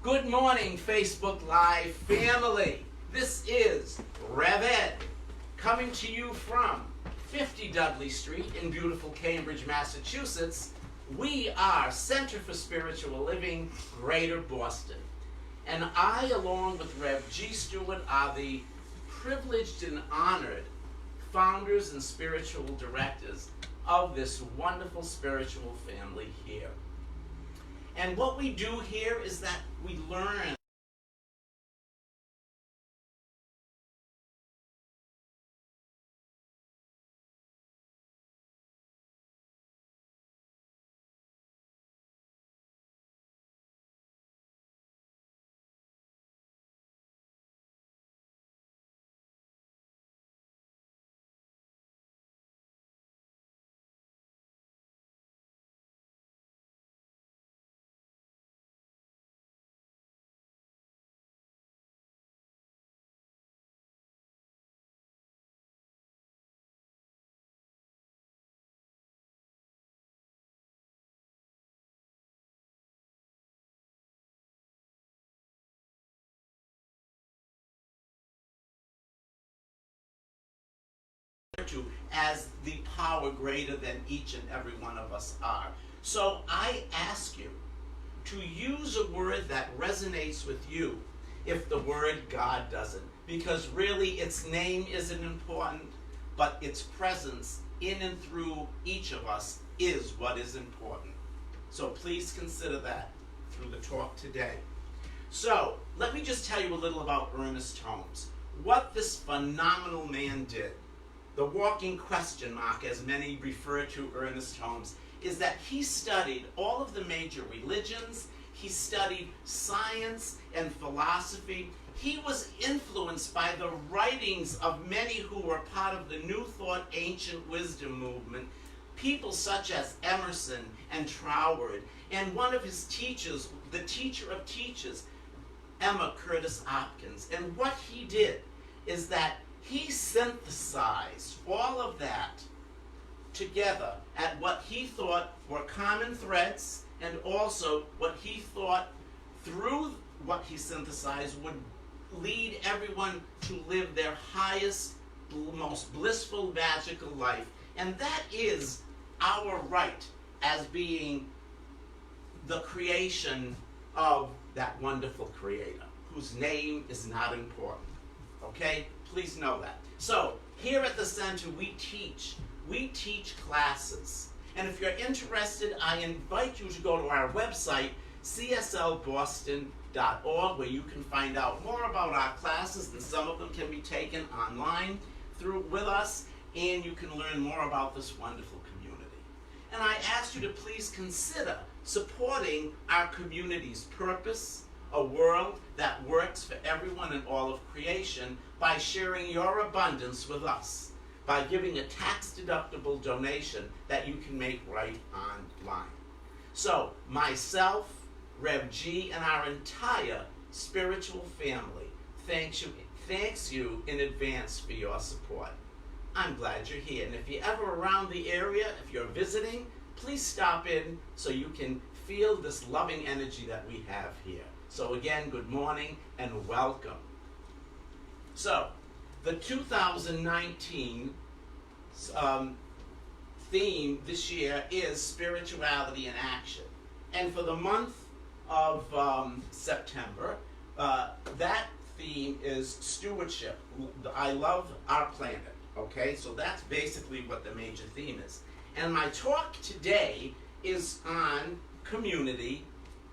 Good morning, Facebook Live family. This is Rev Ed coming to you from 50 Dudley Street in beautiful Cambridge, Massachusetts. We are Center for Spiritual Living, Greater Boston. And I, along with Rev G. Stewart, are the privileged and honored founders and spiritual directors of this wonderful spiritual family here. And what we do here is that we learn to as the power greater than each and every one of us are. So I ask you to use a word that resonates with you if the word God doesn't. Because really its name isn't important, but its presence in and through each of us is what is important. So please consider that through the talk today. So let me just tell you a little about Ernest Holmes. What this phenomenal man did, the walking question mark, as many refer to Ernest Holmes, is that he studied all of the major religions, he studied science and philosophy. He was influenced by the writings of many who were part of the New Thought Ancient Wisdom movement, people such as Emerson and Troward, and one of his teachers, the teacher of teachers, Emma Curtis Hopkins. And what he did is that he synthesized all of that together at what he thought were common threads, and also what he thought through what he synthesized would lead everyone to live their highest, most blissful, magical life. And that is our right as being the creation of that wonderful creator, whose name is not important. Okay? Please know that. So, here at the center we teach classes. And if you're interested, I invite you to go to our website, cslboston.org, where you can find out more about our classes, and some of them can be taken online with us, and you can learn more about this wonderful community. And I ask you to please consider supporting our community's purpose, a world that works for everyone in all of creation, by sharing your abundance with us, by giving a tax-deductible donation that you can make right online. So, myself, Rev G, and our entire spiritual family thanks you in advance for your support. I'm glad you're here, and if you're ever around the area, if you're visiting, please stop in so you can feel this loving energy that we have here. So again, good morning and welcome. So, the 2019 theme this year is Spirituality in Action. And for the month of September, that theme is Stewardship. I love our planet, okay? So that's basically what the major theme is. And my talk today is on community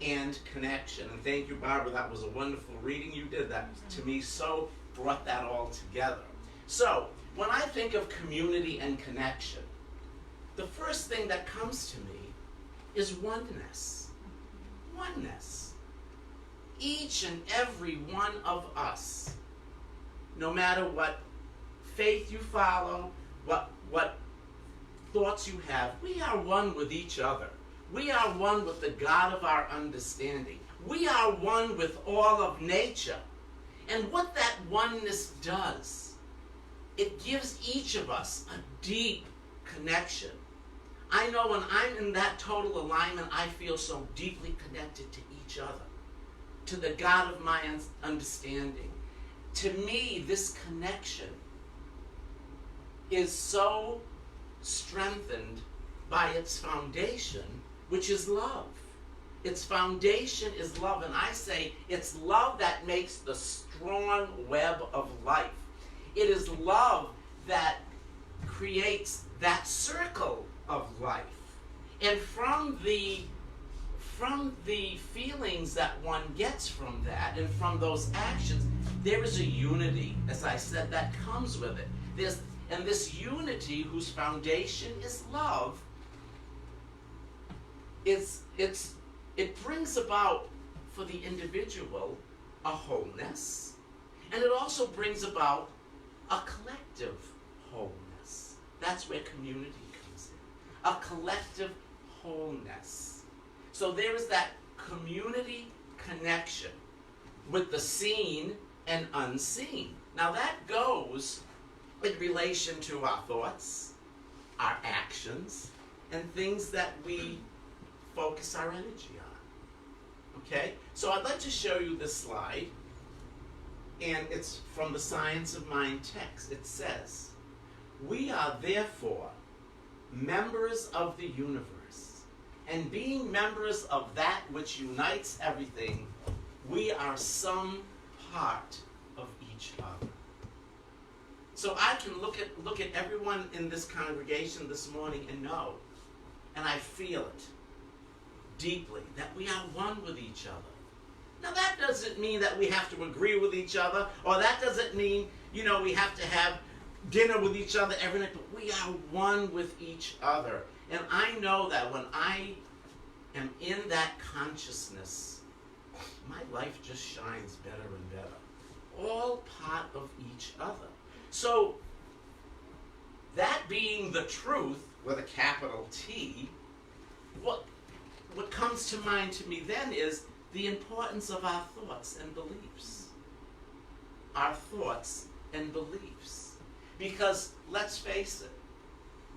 and connection. And thank you, Barbara, that was a wonderful reading you did. That, to me, so brought that all together. So, when I think of community and connection, the first thing that comes to me is oneness. Oneness. Each and every one of us, no matter what faith you follow, what thoughts you have, we are one with each other. We are one with the God of our understanding. We are one with all of nature. And what that oneness does, it gives each of us a deep connection. I know when I'm in that total alignment, I feel so deeply connected to each other, to the God of my understanding. To me, this connection is so strengthened by its foundation, which is love. Its foundation is love, and I say it's love that makes the strong web of life. It is love that creates that circle of life. And from the feelings that one gets from that and from those actions, there is a unity, as I said, that comes with it. And this unity, whose foundation is love, it brings about for the individual a wholeness, and it also brings about a collective wholeness. That's where community comes in. A collective wholeness. So there is that community connection with the seen and unseen. Now that goes in relation to our thoughts, our actions, and things that we focus our energy on. Okay? So I'd like to show you this slide, and it's from the Science of Mind text. It says, "We are therefore members of the universe, and being members of that which unites everything, we are some part of each other." So I can look at everyone in this congregation this morning and know, and I feel it deeply, that we are one with each other. Now that doesn't mean that we have to agree with each other, or that doesn't mean, we have to have dinner with each other every night, but we are one with each other. And I know that when I am in that consciousness, my life just shines better and better. All part of each other. So, that being the truth, with a capital T, what comes to mind to me then is the importance of our thoughts and beliefs. Our thoughts and beliefs. Because, let's face it,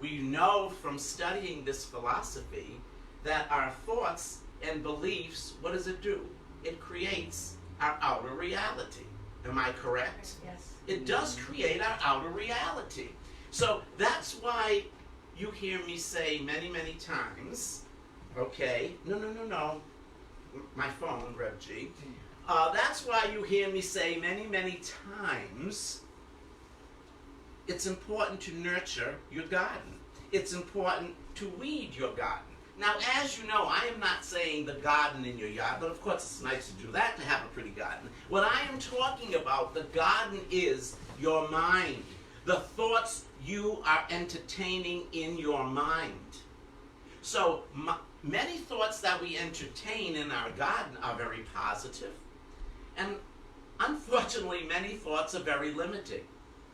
we know from studying this philosophy that our thoughts and beliefs, what does it do? It creates our outer reality. Am I correct? Yes. It does create our outer reality. So that's why you hear me say many, many times, okay, no, my phone, Rev G. That's why you hear me say many, many times, it's important to nurture your garden. It's important to weed your garden. Now, as you know, I am not saying the garden in your yard, but of course it's nice to do that, to have a pretty garden. What I am talking about, the garden is your mind. The thoughts you are entertaining in your mind. So, many thoughts that we entertain in our garden are very positive. And unfortunately, many thoughts are very limiting,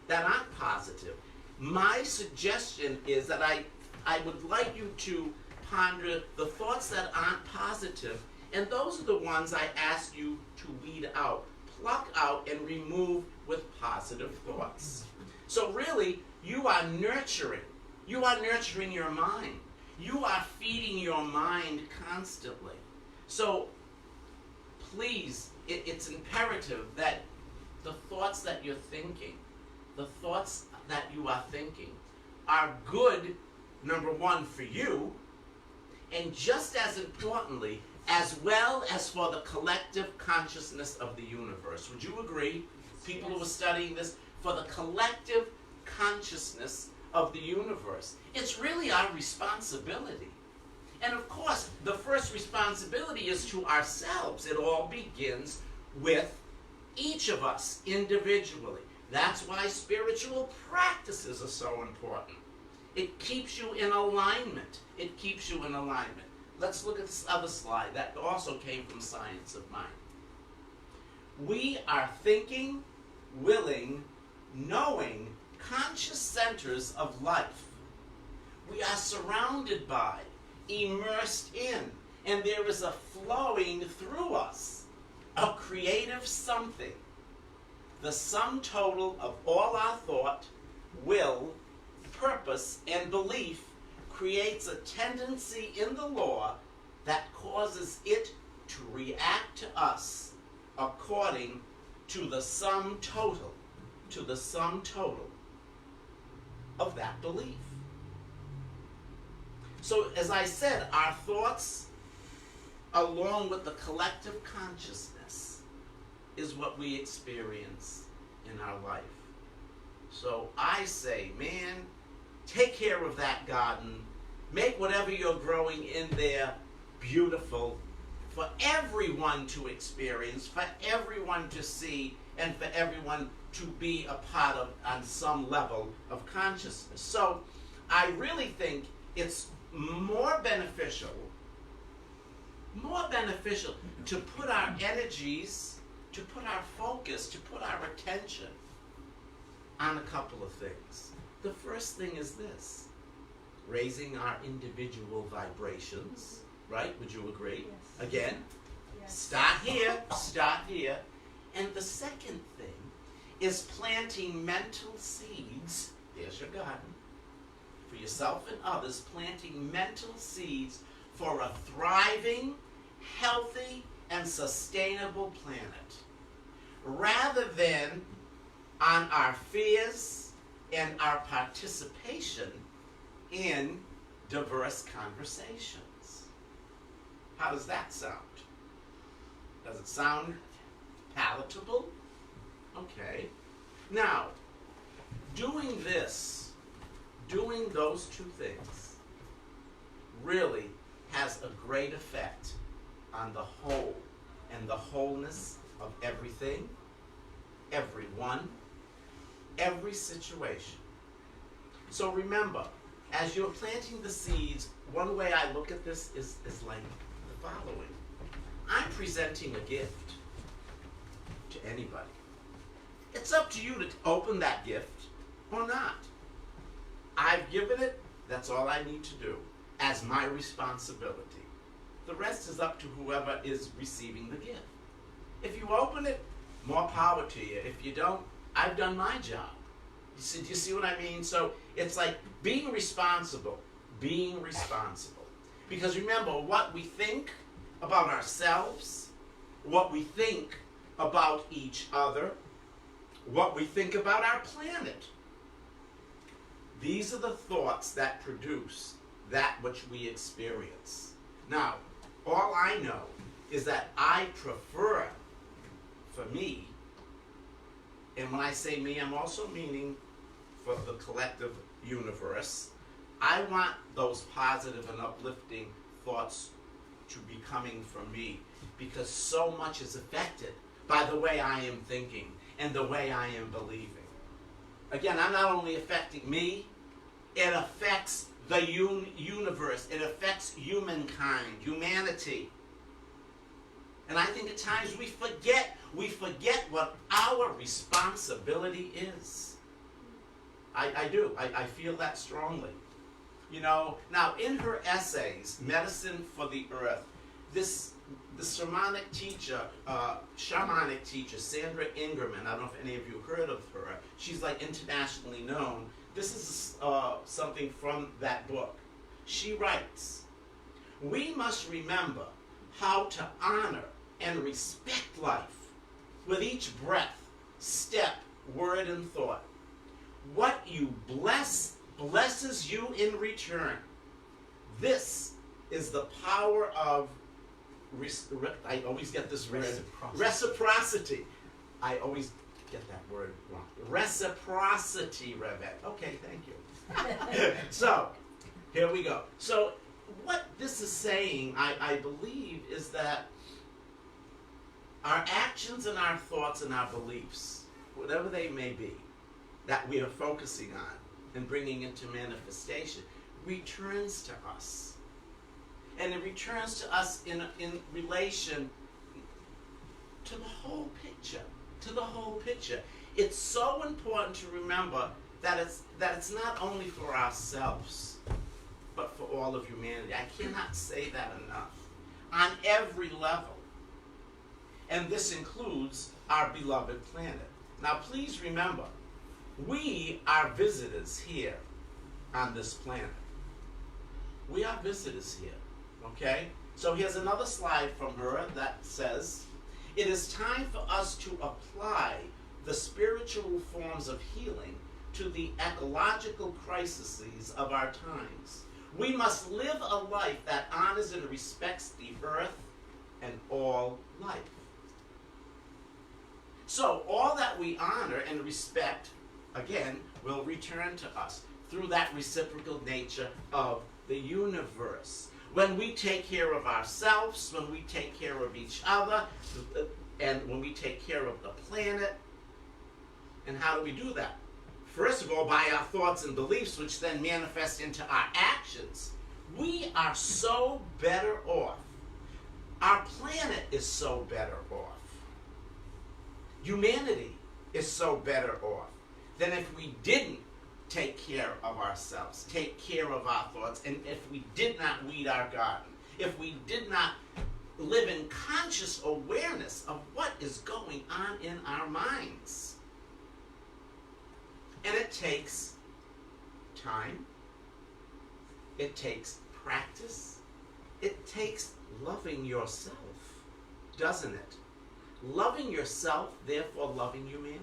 that aren't positive. My suggestion is that I would like you to ponder the thoughts that aren't positive, and those are the ones I ask you to weed out, pluck out, and remove with positive thoughts. So really, you are nurturing. You are nurturing your mind. You are feeding your mind constantly. So please, it's imperative that the thoughts that you're thinking, the thoughts that you are thinking, are good, number one, for you, and just as importantly, as well as for the collective consciousness of the universe. Would you agree, people who are studying this, for the collective consciousness of the universe? It's really our responsibility. And of course, the first responsibility is to ourselves. It all begins with each of us individually. That's why spiritual practices are so important. It keeps you in alignment. It keeps you in alignment. Let's look at this other slide that also came from Science of Mind. We are thinking, willing, knowing, conscious centers of life. We are surrounded by, immersed in, and there is a flowing through us, a creative something. The sum total of all our thought, will, purpose, and belief creates a tendency in the law that causes it to react to us according to the sum total, of that belief. So, as I said, our thoughts, along with the collective consciousness, is what we experience in our life. So I say, man, take care of that garden. Make whatever you're growing in there beautiful for everyone to experience, for everyone to see, and for everyone to be a part of on some level of consciousness. So I really think it's more beneficial to put our energies, to put our focus, to put our attention on a couple of things. The first thing is this: raising our individual vibrations, right? Would you agree? Yes. Again, Yes. start here. And the second thing is planting mental seeds. There's your garden. For yourself and others, planting mental seeds for a thriving, healthy, and sustainable planet, rather than on our fears and our participation in diverse conversations. How does that sound? Does it sound palatable? Okay. Now, doing those two things really has a great effect on the whole and the wholeness of everything, everyone, every situation. So remember, as you're planting the seeds, one way I look at this is like the following. I'm presenting a gift to anybody. It's up to you to open that gift or not. I've given it, that's all I need to do as my responsibility. The rest is up to whoever is receiving the gift. If you open it, more power to you. If you don't, I've done my job. Do you see what I mean? So it's like being responsible. Because remember, what we think about ourselves, what we think about each other, what we think about our planet, these are the thoughts that produce that which we experience. Now, all I know is that I prefer, for me, and when I say me, I'm also meaning for the collective universe, I want those positive and uplifting thoughts to be coming from me, because so much is affected by the way I am thinking and the way I am believing. Again, I'm not only affecting me, it affects the universe. It affects humankind, humanity. And I think at times we forget what our responsibility is. I do. I feel that strongly. You know, now in her essays, Medicine for the Earth, the shamanic teacher, Sandra Ingerman, I don't know if any of you heard of her. She's like internationally known. This is something from that book. She writes, "We must remember how to honor and respect life with each breath, step, word, and thought. What you bless blesses you in return. This is the power of I always get this word. Reciprocity. I always get that word wrong. Reciprocity, Revette. Okay, thank you. So, here we go. So, what this is saying, I believe, is that our actions and our thoughts and our beliefs, whatever they may be, that we are focusing on and bringing into manifestation, returns to us. And it returns to us in relation to the whole picture. It's so important to remember that it's not only for ourselves, but for all of humanity. I cannot say that enough. On every level. And this includes our beloved planet. Now please remember, we are visitors here on this planet. We are visitors here. Okay? So here's another slide from her that says, It is time for us to apply the spiritual forms of healing to the ecological crises of our times. We must live a life that honors and respects the earth and all life. So all that we honor and respect, again, will return to us through that reciprocal nature of the universe. When we take care of ourselves, when we take care of each other, and when we take care of the planet, and how do we do that? First of all, by our thoughts and beliefs, which then manifest into our actions. We are so better off. Our planet is so better off. Humanity is so better off than if we didn't take care of ourselves, take care of our thoughts, and if we did not weed our garden, if we did not live in conscious awareness of what is going on in our minds. And it takes time, it takes practice, it takes loving yourself, doesn't it? Loving yourself, therefore loving humanity.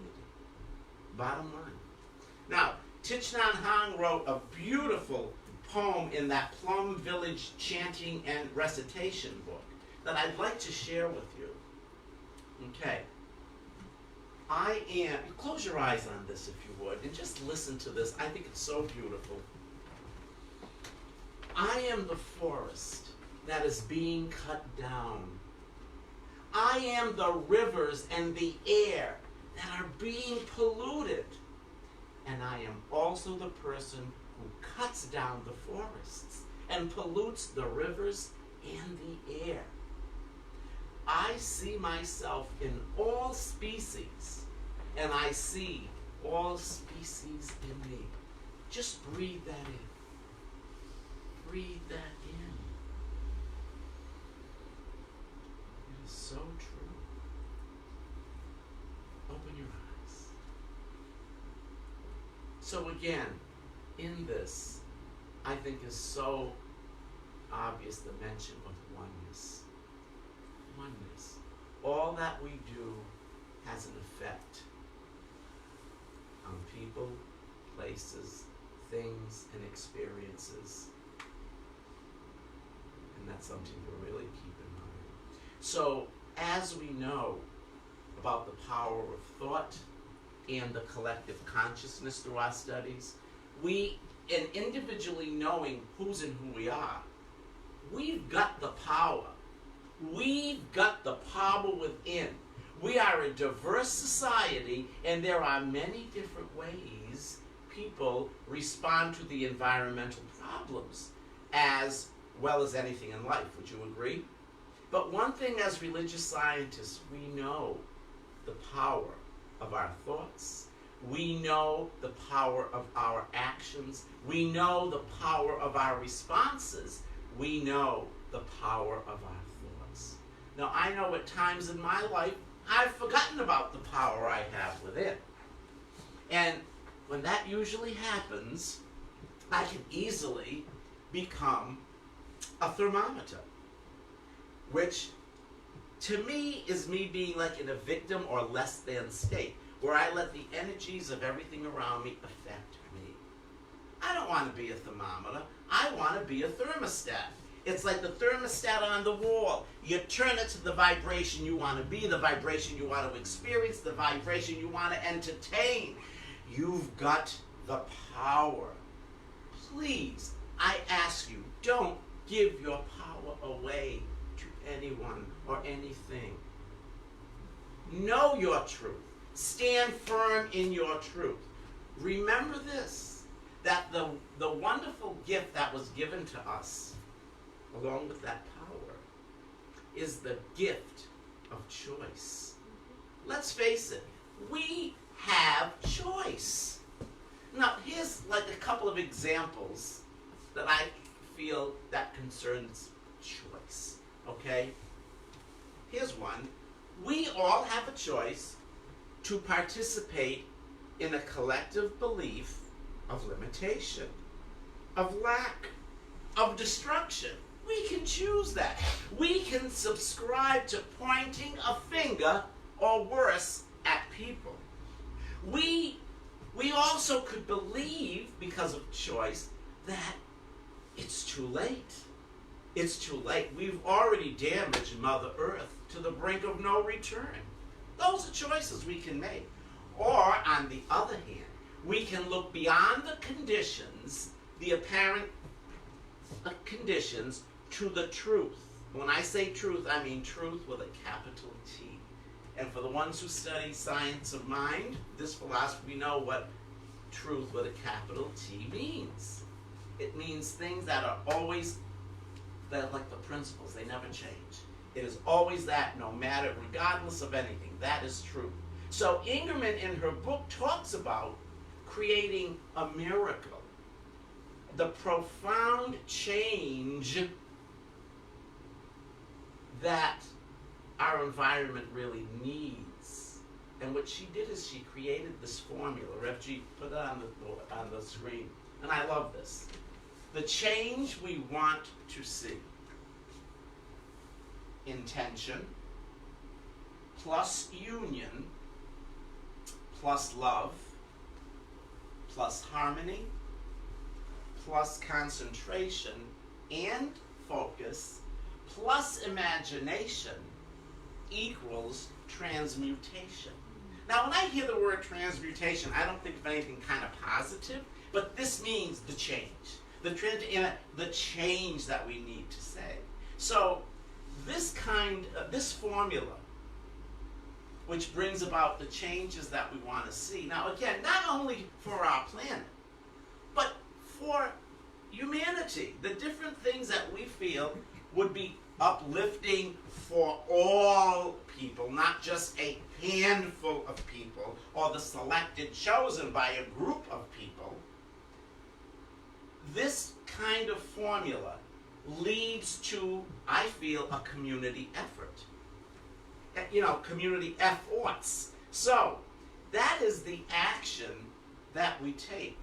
Bottom line. Now, Thich Nhat Hanh wrote a beautiful poem in that Plum Village chanting and recitation book that I'd like to share with you. Okay. Close your eyes on this if you would, and just listen to this. I think it's so beautiful. I am the forest that is being cut down. I am the rivers and the air that are being polluted. And I am also the person who cuts down the forests and pollutes the rivers and the air. I see myself in all species, and I see all species in me. Just breathe that in. Breathe that in. It is so true. Open your eyes. So again, in this, I think is so obvious the mention of oneness. Oneness. All that we do has an effect on people, places, things, and experiences. And that's something to really keep in mind. So, as we know about the power of thought and the collective consciousness through our studies, we, in individually knowing who's and who we are, we've got the power. We've got the power within. We are a diverse society, and there are many different ways people respond to the environmental problems as well as anything in life. Would you agree? But one thing as religious scientists, we know the power of our thoughts. We know the power of our actions. We know the power of our responses. We know the power of our thoughts. Now, I know at times in my life, I've forgotten about the power I have within. And when that usually happens, I can easily become a thermometer, which to me is me being like in a victim or less than state, where I let the energies of everything around me affect me. I don't want to be a thermometer. I want to be a thermostat. It's like the thermostat on the wall. You turn it to the vibration you want to be, the vibration you want to experience, the vibration you want to entertain. You've got the power. Please, I ask you, don't give your power away to anyone or anything. Know your truth. Stand firm in your truth. Remember this, that the wonderful gift that was given to us, along with that power, is the gift of choice. Let's face it, we have choice. Now, here's like a couple of examples that I feel that concerns choice, okay? Here's one. We all have a choice to participate in a collective belief of limitation, of lack, of destruction. We can choose that. We can subscribe to pointing a finger, or worse, at people. We also could believe, because of choice, that it's too late. It's too late. We've already damaged Mother Earth to the brink of no return. Those are choices we can make. Or, on the other hand, we can look beyond the conditions, the apparent conditions, to the truth. When I say truth, I mean truth with a capital T. And for the ones who study science of mind, this philosophy, know what truth with a capital T means. It means things that are always, that like the principles, they never change. It is always that, no matter, regardless of anything. That is true. So Ingerman in her book talks about creating a miracle, the profound change that our environment really needs. And what she did is she created this formula. Rev G, put it on the screen. And I love this. The change we want to see. Intention plus union plus love plus harmony plus concentration and focus plus imagination equals transmutation. Now, when I hear the word transmutation, I don't think of anything kind of positive, but this means the change. The change that we need to say. So, this formula, which brings about the changes that we want to see. Now, again, not only for our planet, but for humanity. The different things that we feel would be uplifting for all people, not just a handful of people, or the selected, chosen by a group of people. This kind of formula leads to, I feel, a community effort. Community efforts. So, that is the action that we take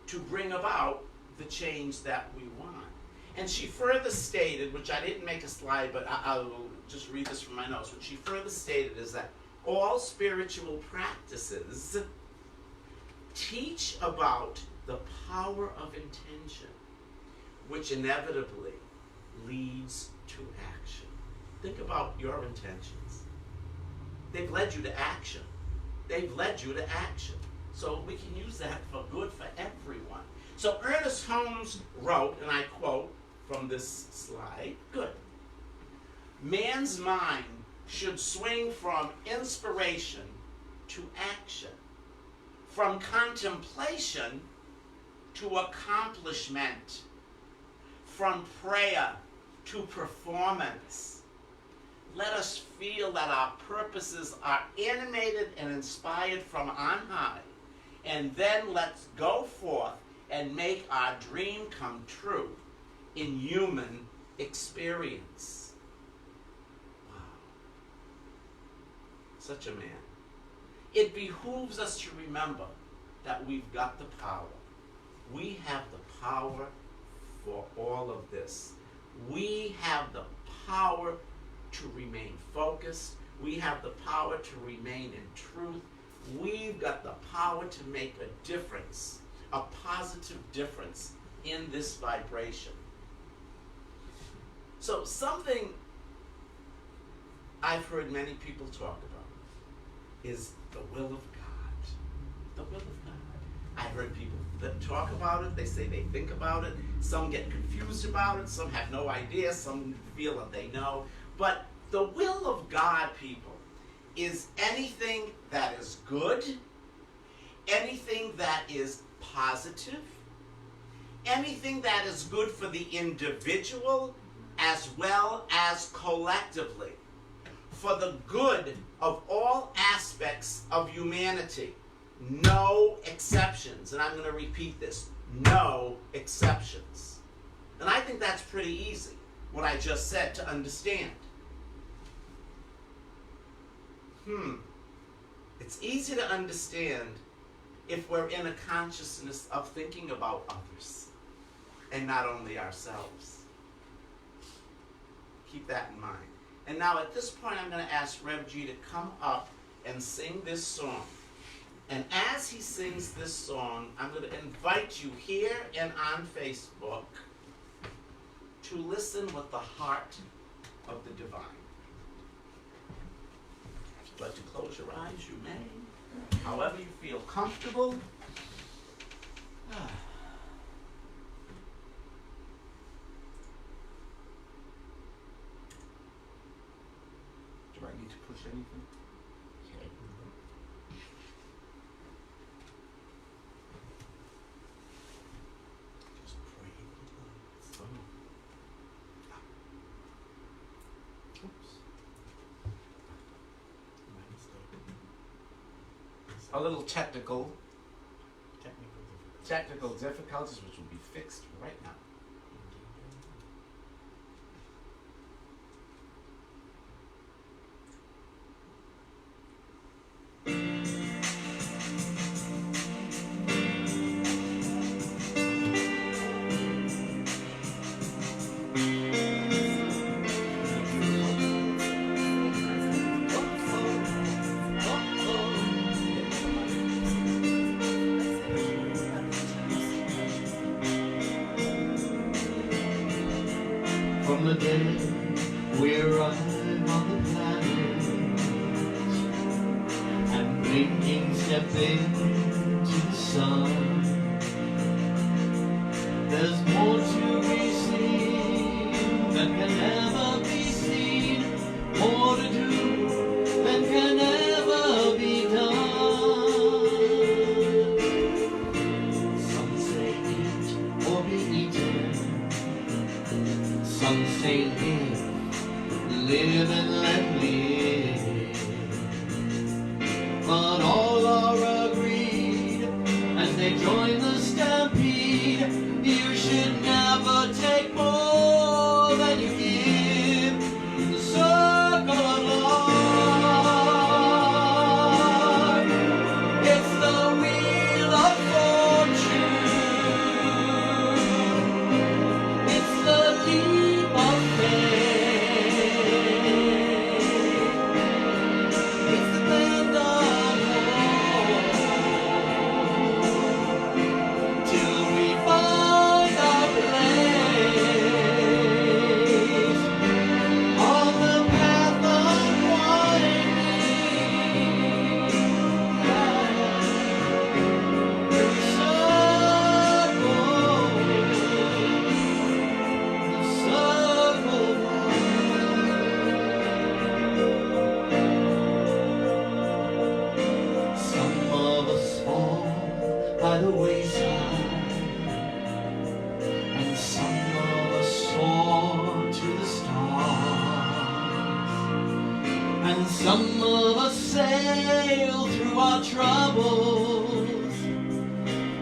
to bring about the change that we want. And she further stated, which I didn't make a slide, but I will just read this from my notes. What she further stated is that all spiritual practices teach about the power of intention, which inevitably leads to action. Think about your intentions. They've led you to action. They've led you to action. So we can use that for good for everyone. So Ernest Holmes wrote, and I quote from this slide, good. Man's mind should swing from inspiration to action, from contemplation to accomplishment, from prayer to performance. Let us feel that our purposes are animated and inspired from on high, and then let's go forth and make our dream come true in human experience. Wow. Such a man. It behooves us to remember that we've got the power. We have the power for all of this. We have the power to remain focused. We have the power to remain in truth. We've got the power to make a difference, a positive difference in this vibration. So something I've heard many people talk about is the will of God. The will of God. I've heard people that talk about it, they say they think about it, some get confused about it, some have no idea, some feel that they know. But the will of God, people, is anything that is good, anything that is positive, anything that is good for the individual as well as collectively, for the good of all aspects of humanity. No exceptions. And I'm going to repeat this. No exceptions. And I think that's pretty easy, what I just said, to understand. It's easy to understand if we're in a consciousness of thinking about others and not only ourselves. Keep that in mind. And now at this point, I'm going to ask Rev G to come up and sing this song. And as he sings this song, I'm going to invite you here and on Facebook to listen with the heart of the divine. If you'd like to close your eyes, you may. However you feel comfortable. Do I need to push anything? Okay. Just pray. Oops. A little technical difficulties, which will be fixed right now. From the day we arrive on the planet and blinking step into the sun, there's more to be seen than can ever be seen, more to do than can ever be done. Some say eat or be eaten, some say live and let live, but all are agreed as they join the stampede. You should never take more than you give in the circle of life. It's the wheel of fortune, it's the leap of faith, it's the bend of hope, till we find our place on the path unwinding. The circle. Some of us fall by the wayside, and some of us soar to the stars, and some of us sail through our troubles,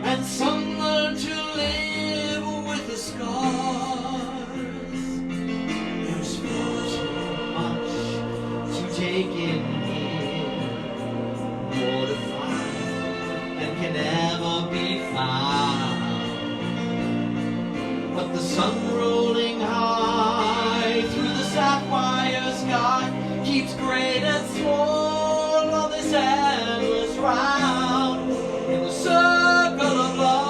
and some learn to live with the scars. There's far too much to take in here, more to find than can ever be found. But the sun rolling high through the sapphire sky keeps great and small on this endless round in the circle of life.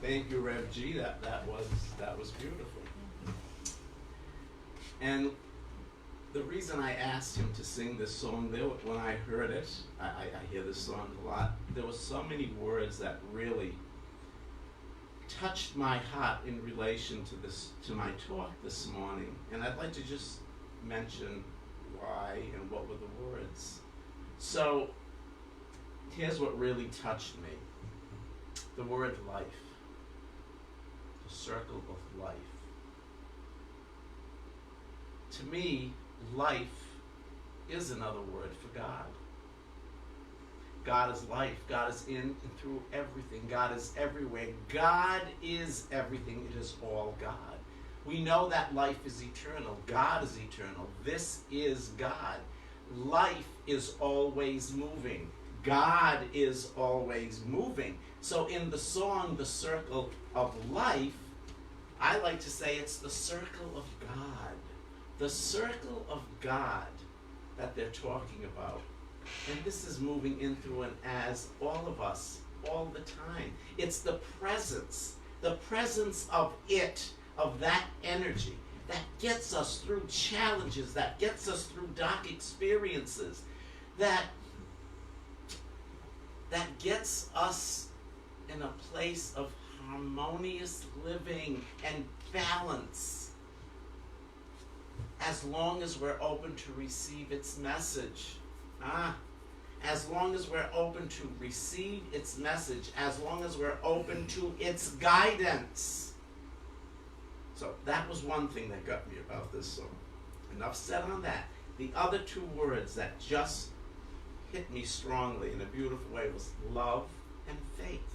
Thank you, Rev G. That was beautiful. And the reason I asked him to sing this song, when I heard it, I hear this song a lot. There were so many words that really touched my heart in relation to my talk this morning, and I'd like to just mention why and what were the words. So here's what really touched me: the word life, the circle of life. To me, life is another word for God. God is life. God is in and through everything. God is everywhere. God is everything. It is all God. We know that life is eternal. God is eternal. This is God. Life is always moving. God is always moving. So in the song, The Circle of Life, I like to say it's the circle of God. The circle of God that they're talking about. And this is moving in through and as all of us, all the time. It's the presence of it, of that energy that gets us through challenges, that gets us through dark experiences, that gets us in a place of harmonious living and balance, as long as we're open to receive its message. As long as we're open to receive its message, as long as we're open to its guidance. So that was one thing that got me about this song. Enough said on that. The other two words that just hit me strongly in a beautiful way was love and faith.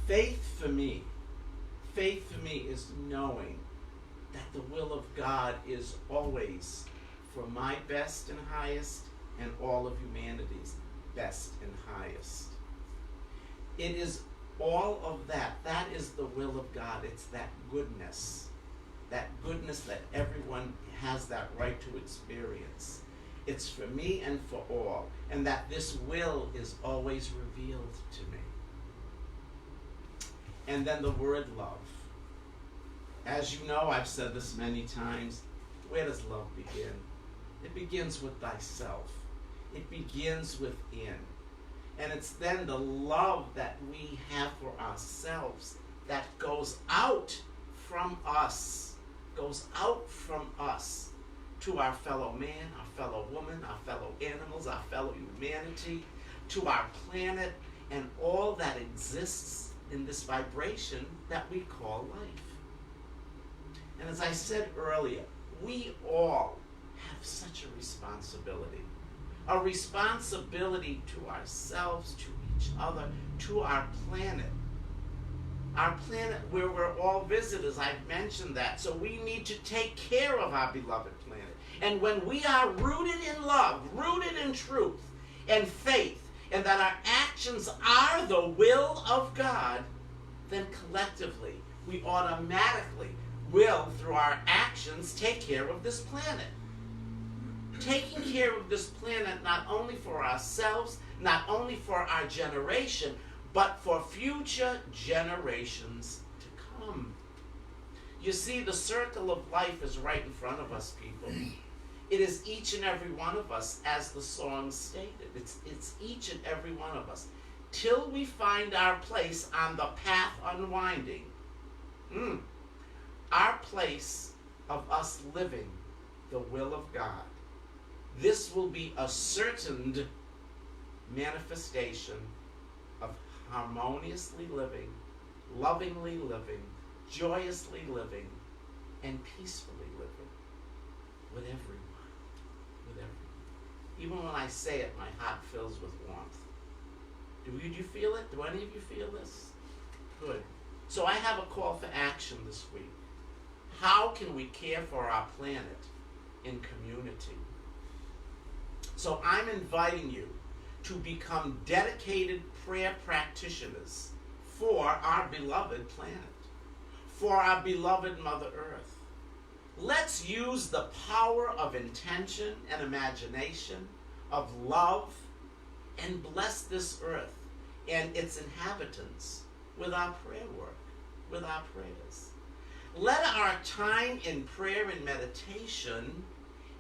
Faith for me is knowing that the will of God is always for my best and highest, and all of humanity's best and highest. It is all of that. That is the will of God. It's that goodness that everyone has that right to experience. It's for me and for all, and that this will is always revealed to me. And then the word love. As you know, I've said this many times, where does love begin? It begins with thyself. It begins within. And it's then the love that we have for ourselves that goes out from us to our fellow man, our fellow woman, our fellow animals, our fellow humanity, to our planet, and all that exists in this vibration that we call life. And as I said earlier, we all have such a responsibility to ourselves, to each other, to our planet where we're all visitors. I've mentioned that. So we need to take care of our beloved planet. And when we are rooted in love, rooted in truth and faith, and that our actions are the will of God, then collectively we automatically will, through our actions, take care of this planet. Taking care of this planet not only for ourselves, not only for our generation, but for future generations to come. You see, the circle of life is right in front of us, people. It is each and every one of us, as the song stated. It's each and every one of us. Till we find our place on the path unwinding. Our place of us living the will of God. This will be a certain manifestation of harmoniously living, lovingly living, joyously living, and peacefully living with everyone. Even when I say it, my heart fills with warmth. Do you feel it? Do any of you feel this? Good. So I have a call for action this week. How can we care for our planet in community? So I'm inviting you to become dedicated prayer practitioners for our beloved planet, for our beloved Mother Earth. Let's use the power of intention and imagination, of love, and bless this earth and its inhabitants with our prayer work, with our prayers. Let our time in prayer and meditation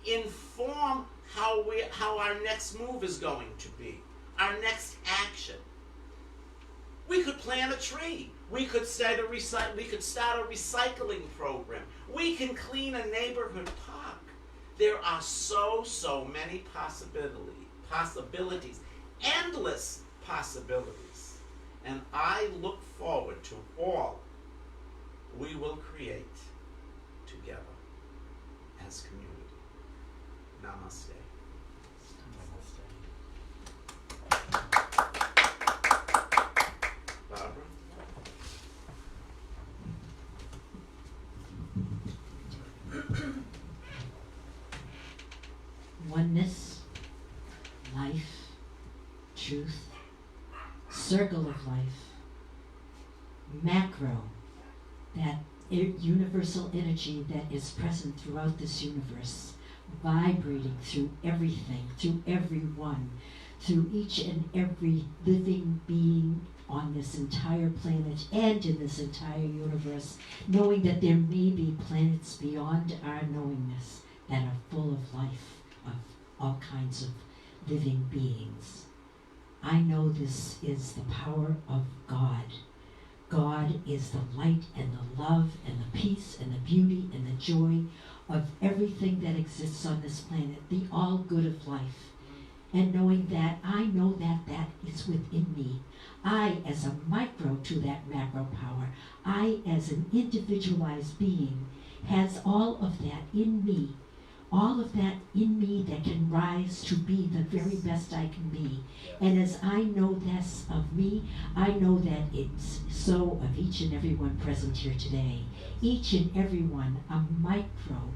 inform how our next move is going to be, our next action. We could plant a tree. We could start a recycling program. We can clean a neighborhood park. There are so many possibilities, endless possibilities. And I look forward to all we will create together as community. Namaste. Barbara? Oneness, life, truth, circle of life, macro, that universal energy that is present throughout this universe, vibrating through everything, through everyone, through each and every living being on this entire planet and in this entire universe, knowing that there may be planets beyond our knowingness that are full of life, of all kinds of living beings. I know this is the power of God. God is the light and the love and the peace and the beauty and the joy of everything that exists on this planet, the all good of life. And knowing that, I know that that is within me. I, as a micro to that macro power, I, as an individualized being, has all of that in me. All of that in me that can rise to be the very best I can be. And as I know this of me, I know that it's so of each and every one present here today. Each and every one, a micro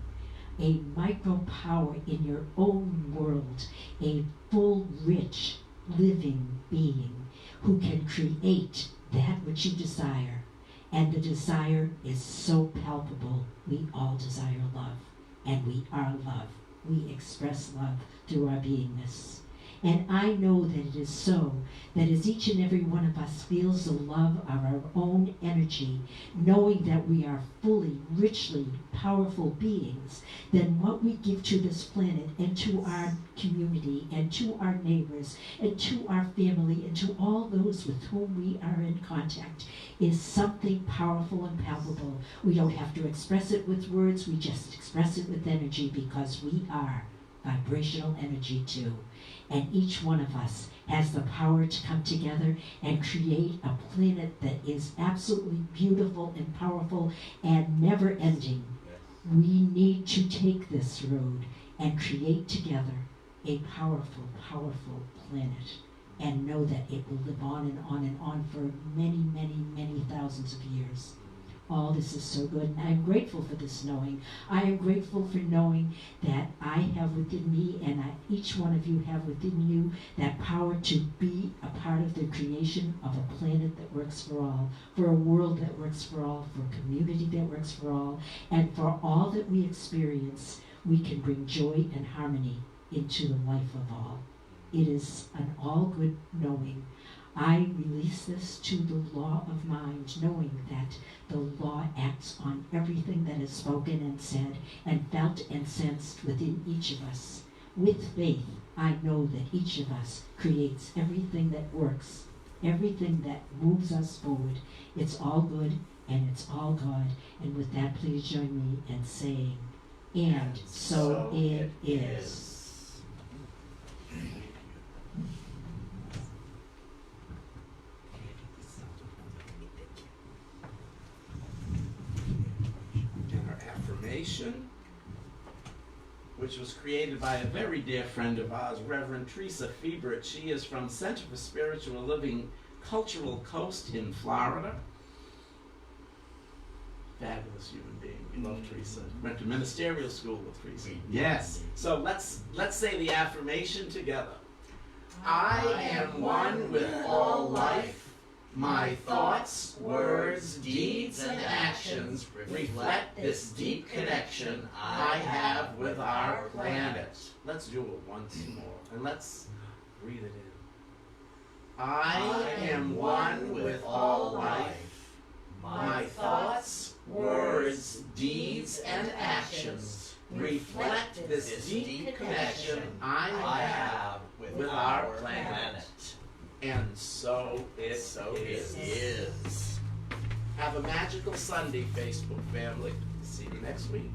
power in your own world, a full, rich, living being who can create that which you desire. And the desire is so palpable. We all desire love. And we are love. We express love through our beingness. And I know that it is so, that as each and every one of us feels the love of our own energy, knowing that we are fully, richly powerful beings, then what we give to this planet and to our community and to our neighbors and to our family and to all those with whom we are in contact is something powerful and palpable. We don't have to express it with words, we just express it with energy because we are vibrational energy too. And each one of us has the power to come together and create a planet that is absolutely beautiful and powerful and never ending. We need to take this road and create together a powerful, powerful planet and know that it will live on and on and on for many, many, many thousands of years. All this is so good, and I'm grateful for this knowing. I am grateful for knowing that I have within me, and each one of you have within you, that power to be a part of the creation of a planet that works for all, for a world that works for all, for a community that works for all, and for all that we experience, we can bring joy and harmony into the life of all. It is an all-good knowing. I release this to the law of mind, knowing that the law acts on everything that is spoken and said and felt and sensed within each of us. With faith, I know that each of us creates everything that works, everything that moves us forward. It's all good and it's all God. And with that, please join me in saying, and so it is. Which was created by a very dear friend of ours, Reverend Teresa Fiebert. She is from Center for Spiritual Living, Cultural Coast in Florida. Fabulous human being. We love Teresa. Went to ministerial school with Teresa. Yes. So let's say the affirmation together. I am one with all life. My thoughts, words, deeds, and actions reflect this deep connection I have with our planet. Let's do it once more, and let's breathe it in. I am am one with all life. My thoughts, words, deeds, and actions reflect this deep connection I have with our planet. And so it is. Have a magical Sunday, Facebook family. See you next week.